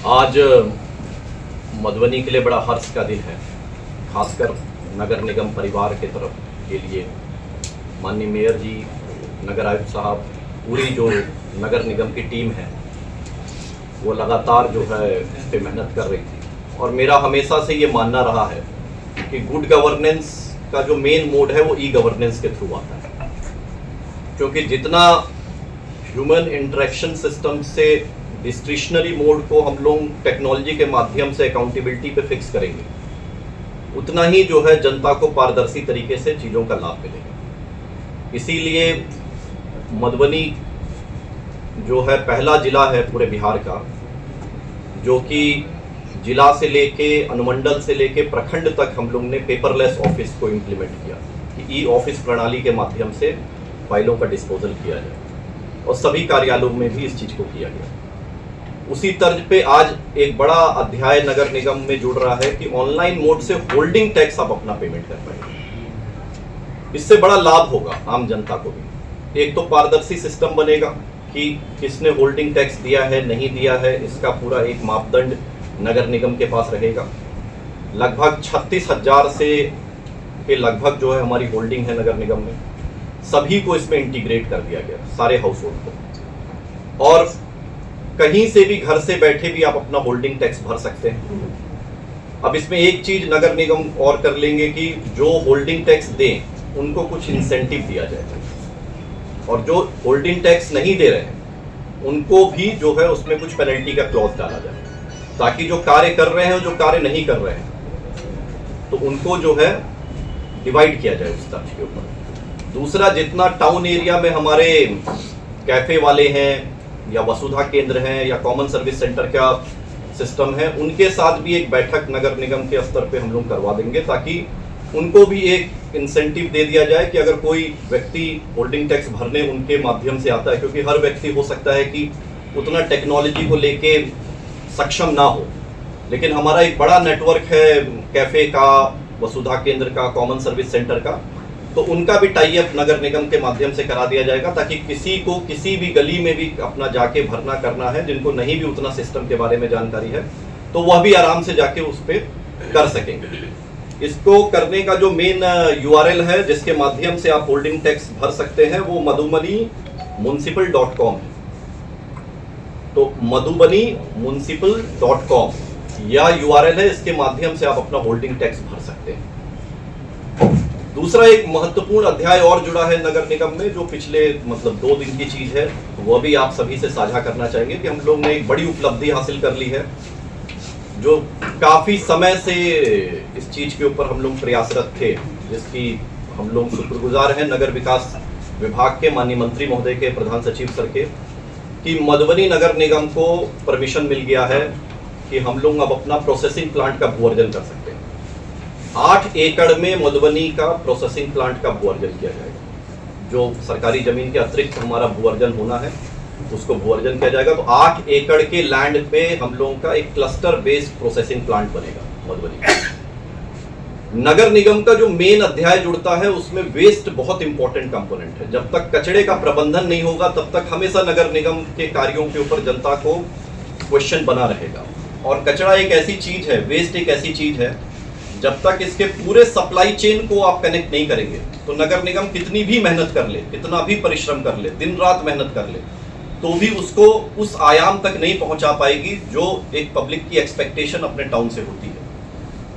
आज मधुबनी के लिए बड़ा हर्ष का दिन है, खासकर नगर निगम परिवार के तरफ के लिए। माननीय मेयर जी, नगर आयुक्त साहब, पूरी जो नगर निगम की टीम है वो लगातार जो है इस पर मेहनत कर रही थी। और मेरा हमेशा से ये मानना रहा है कि गुड गवर्नेंस का जो मेन मोड है वो ई गवर्नेंस के थ्रू आता है, क्योंकि जितना ह्यूमन इंटरेक्शन सिस्टम से डिस्क्रिशनरी मोड को हम लोग टेक्नोलॉजी के माध्यम से अकाउंटेबिलिटी पे फिक्स करेंगे, उतना ही जो है जनता को पारदर्शी तरीके से चीज़ों का लाभ मिलेगा। इसीलिए मधुबनी जो है पहला जिला है पूरे बिहार का जो कि जिला से लेके अनुमंडल से लेके प्रखंड तक हम लोग ने पेपरलेस ऑफिस को इम्प्लीमेंट किया कि ई ऑफिस प्रणाली के माध्यम से फाइलों का डिस्पोजल किया जाए, और सभी कार्यालयों में भी इस चीज़ को किया गया। उसी तर्ज पे आज एक बड़ा अध्याय नगर निगम में जुड़ रहा है कि ऑनलाइन मोड से होल्डिंग टैक्स आप अपना पेमेंट कर पाएंगे। इससे बड़ा लाभ होगा आम जनता को भी। एक तो पारदर्शी सिस्टम बनेगा कि किसने होल्डिंग टैक्स दिया है नहीं दिया है, इसका पूरा एक मापदंड नगर निगम के पास रहेगा। लगभग 36,000 से के लगभग जो है हमारी होल्डिंग है नगर निगम में, सभी को इसमें इंटीग्रेट कर दिया गया, सारे हाउस होल्ड को। और कहीं से भी घर से बैठे भी आप अपना होल्डिंग टैक्स भर सकते हैं। अब इसमें एक चीज नगर निगम और कर लेंगे कि जो होल्डिंग टैक्स दें उनको कुछ इंसेंटिव दिया जाए, और जो होल्डिंग टैक्स नहीं दे रहे हैं उनको भी जो है उसमें कुछ पेनल्टी का क्लॉज डाला जाए, ताकि जो कार्य कर रहे हैं और जो कार्य नहीं कर रहे हैं तो उनको जो है डिवाइड किया जाए उस तर्ज के ऊपर। दूसरा, जितना टाउन एरिया में हमारे कैफे वाले हैं या वसुधा केंद्र हैं या कॉमन सर्विस सेंटर का सिस्टम है, उनके साथ भी एक बैठक नगर निगम के स्तर पे हम लोग करवा देंगे, ताकि उनको भी एक इंसेंटिव दे दिया जाए कि अगर कोई व्यक्ति होल्डिंग टैक्स भरने उनके माध्यम से आता है, क्योंकि हर व्यक्ति हो सकता है कि उतना टेक्नोलॉजी को लेके सक्षम ना हो, लेकिन हमारा एक बड़ा नेटवर्क है कैफे का, वसुधा केंद्र का, कॉमन सर्विस सेंटर का, तो उनका भी टाई अप नगर निगम के माध्यम से करा दिया जाएगा, ताकि किसी को किसी भी गली में भी अपना जाके भरना करना है, जिनको नहीं भी उतना सिस्टम के बारे में जानकारी है, तो वह भी आराम से जाके उस पर कर सकेंगे। इसको करने का जो मेन URL है जिसके माध्यम से आप होल्डिंग टैक्स भर सकते हैं वो madhubanimunicipal.com है। तो madhubanimunicipal.com या URL है, इसके माध्यम से आप अपना होल्डिंग टैक्स भर सकते हैं। दूसरा एक महत्वपूर्ण अध्याय और जुड़ा है नगर निगम में, जो पिछले 2 दिन की चीज है, वह भी आप सभी से साझा करना चाहेंगे कि हम लोग ने एक बड़ी उपलब्धि हासिल कर ली है, जो काफी समय से इस चीज के ऊपर हम लोग प्रयासरत थे, जिसकी हम लोग शुक्रगुजार हैं नगर विकास विभाग के माननीय मंत्री महोदय के, प्रधान सचिव सर के, कि मधुबनी नगर निगम को परमिशन मिल गया है कि हम लोग अब अपना प्रोसेसिंग प्लांट का भूअर्जन कर सकते हैं। 8 एकड़ में मधुबनी का प्रोसेसिंग प्लांट का भूअर्जन किया जाएगा। जो सरकारी जमीन के अतिरिक्त हमारा भूअर्जन होना है उसको भूअर्जन किया जाएगा। तो 8 एकड़ के लैंड पे हम लोगों का एक क्लस्टर बेस्ड प्रोसेसिंग प्लांट बनेगा मधुबनी। नगर निगम का जो मेन अध्याय जुड़ता है उसमें वेस्ट बहुत इंपॉर्टेंट कंपोनेंट है। जब तक कचरे का प्रबंधन नहीं होगा तब तक हमेशा नगर निगम के कार्यों के ऊपर जनता को क्वेश्चन बना रहेगा। और कचरा एक ऐसी चीज है, वेस्ट एक ऐसी चीज है, जब तक इसके पूरे सप्लाई चेन को आप कनेक्ट नहीं करेंगे तो नगर निगम कितनी भी मेहनत कर ले, कितना भी परिश्रम कर ले, दिन रात मेहनत कर ले, तो भी उसको उस आयाम तक नहीं पहुंचा पाएगी जो एक पब्लिक की एक्सपेक्टेशन अपने टाउन से होती है।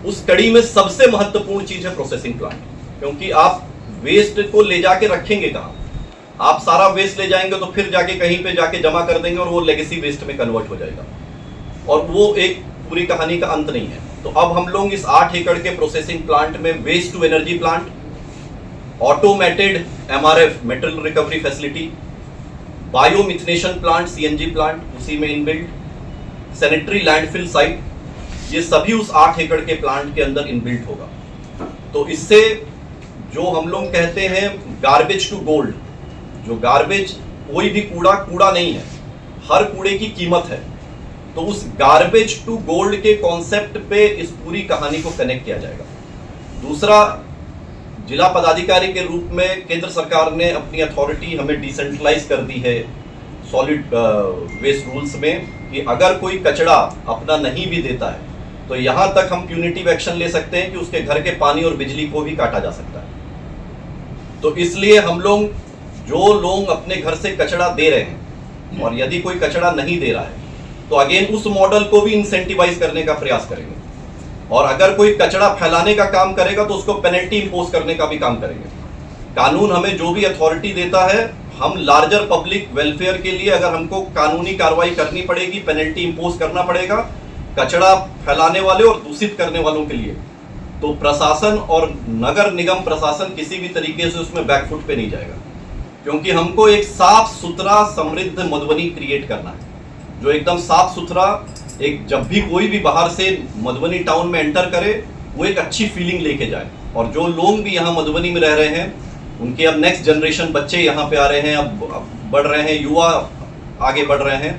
उस कड़ी में सबसे महत्वपूर्ण चीज है प्रोसेसिंग प्लांट, क्योंकि आप वेस्ट को ले जाके रखेंगे कहाँ? आप सारा वेस्ट ले जाएंगे तो फिर जाके कहीं पे जाके जमा कर देंगे और वो लेगेसी वेस्ट में कन्वर्ट हो जाएगा, और वो एक पूरी कहानी का अंत नहीं है। तो अब हम लोग इस 8 एकड़ के प्रोसेसिंग प्लांट में waste to energy plant, automated MRF material recovery facility, biomethanation plant CNG plant उसी में इनबिल्ट, सैनिटरी लैंडफिल साइट, ये सभी उस 8 एकड़ के प्लांट के अंदर इनबिल्ट होगा। तो इससे जो हम लोग कहते हैं गार्बेज टू गोल्ड, जो गार्बेज कोई भी कूड़ा नहीं है, हर कूड़े की कीमत है, तो उस गार्बेज टू गोल्ड के कॉन्सेप्ट पे इस पूरी कहानी को कनेक्ट किया जाएगा। दूसरा, जिला पदाधिकारी के रूप में केंद्र सरकार ने अपनी अथॉरिटी हमें डिसेंट्रलाइज कर दी है सॉलिड वेस्ट रूल्स में, कि अगर कोई कचरा अपना नहीं भी देता है तो यहाँ तक हम प्यूनिटिव एक्शन ले सकते हैं कि उसके घर के पानी और बिजली को भी काटा जा सकता है। तो इसलिए हम लोग जो लोग अपने घर से कचरा दे रहे हैं और यदि कोई कचरा नहीं दे रहा है तो अगेन उस मॉडल को भी इंसेंटिवाइज करने का प्रयास करेंगे, और अगर कोई कचरा फैलाने का काम करेगा तो उसको पेनल्टी इंपोज करने का भी काम करेंगे। कानून हमें जो भी अथॉरिटी देता है, हम लार्जर पब्लिक वेलफेयर के लिए अगर हमको कानूनी कार्रवाई करनी पड़ेगी, पेनल्टी इंपोज करना पड़ेगा कचरा फैलाने वाले और दूषित करने वालों के लिए, तो प्रशासन और नगर निगम प्रशासन किसी भी तरीके से उसमें बैकफुट पे नहीं जाएगा, क्योंकि हमको एक साफ सुथरा समृद्ध मधुबनी क्रिएट करना है जो एकदम साफ सुथरा, एक जब भी कोई भी बाहर से मधुबनी टाउन में एंटर करे वो एक अच्छी फीलिंग लेके जाए। और जो लोग भी यहाँ मधुबनी में रह रहे हैं उनके अब नेक्स्ट जनरेशन बच्चे यहाँ पे आ रहे हैं, अब बढ़ रहे हैं, युवा आगे बढ़ रहे हैं,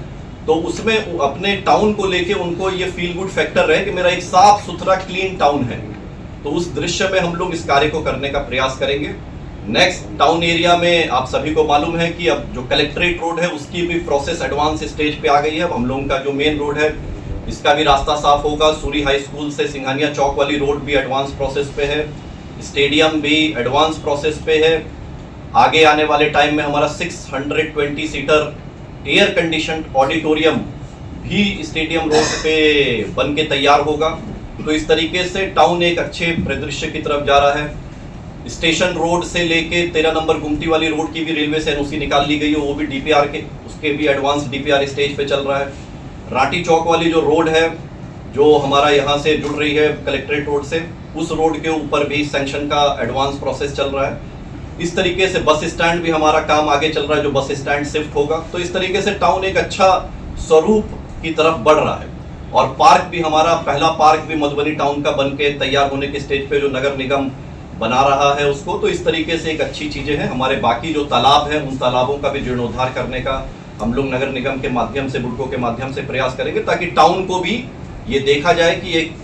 तो उसमें अपने टाउन को लेके उनको ये फील गुड फैक्टर रहे कि मेरा एक साफ सुथरा क्लीन टाउन है। तो उस दृश्य में हम लोग इस कार्य को करने का प्रयास करेंगे। नेक्स्ट टाउन एरिया में आप सभी को मालूम है कि अब जो कलेक्ट्रेट रोड है उसकी भी प्रोसेस एडवांस स्टेज पे आ गई है। अब हम लोगों का जो मेन रोड है इसका भी रास्ता साफ होगा। सूरी हाई स्कूल से सिंघानिया चौक वाली रोड भी एडवांस प्रोसेस पे है, स्टेडियम भी एडवांस प्रोसेस पे है। आगे आने वाले टाइम में हमारा 620 सीटर एयर कंडीशन ऑडिटोरियम भी स्टेडियम रोड पे बन के तैयार होगा। तो इस तरीके से टाउन एक अच्छे परिदृश्य की तरफ जा रहा है। स्टेशन रोड से लेके 13 नंबर गुमटी वाली रोड की भी रेलवे से एनओसी निकाल ली गई है, वो भी डीपीआर के उसके भी एडवांस डीपीआर स्टेज पे चल रहा है। राठी चौक वाली जो रोड है जो हमारा यहाँ से जुड़ रही है कलेक्ट्रेट रोड से, उस रोड के ऊपर भी सैंक्शन का एडवांस प्रोसेस चल रहा है। इस तरीके से बस स्टैंड भी हमारा काम आगे चल रहा है, जो बस स्टैंड शिफ्ट होगा। तो इस तरीके से टाउन एक अच्छा स्वरूप की तरफ बढ़ रहा है। और पार्क भी हमारा पहला पार्क भी मधुबनी टाउन का बन के तैयार होने के स्टेज पे जो नगर निगम बना रहा है उसको। तो इस तरीके से एक अच्छी चीजें हैं। हमारे बाकी जो तालाब हैं उन तालाबों का भी जीर्णोद्धार करने का हम लोग नगर निगम के माध्यम से, बुडको के माध्यम से प्रयास करेंगे, ताकि टाउन को भी ये देखा जाए कि एक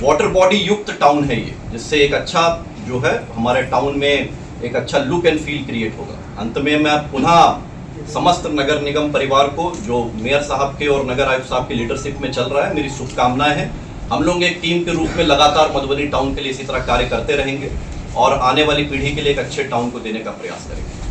वाटर बॉडी युक्त टाउन है ये, जिससे एक अच्छा जो है हमारे टाउन में एक अच्छा लुक एंड फील क्रिएट होगा। अंत में मैं पुनः समस्त नगर निगम परिवार को जो मेयर साहब के और नगर आयुक्त साहब की लीडरशिप में चल रहा है, मेरी शुभकामनाएं हैं। हम लोग एक टीम के रूप में लगातार मधुबनी टाउन के लिए इसी तरह कार्य करते रहेंगे और आने वाली पीढ़ी के लिए एक अच्छे टाउन को देने का प्रयास करेंगे।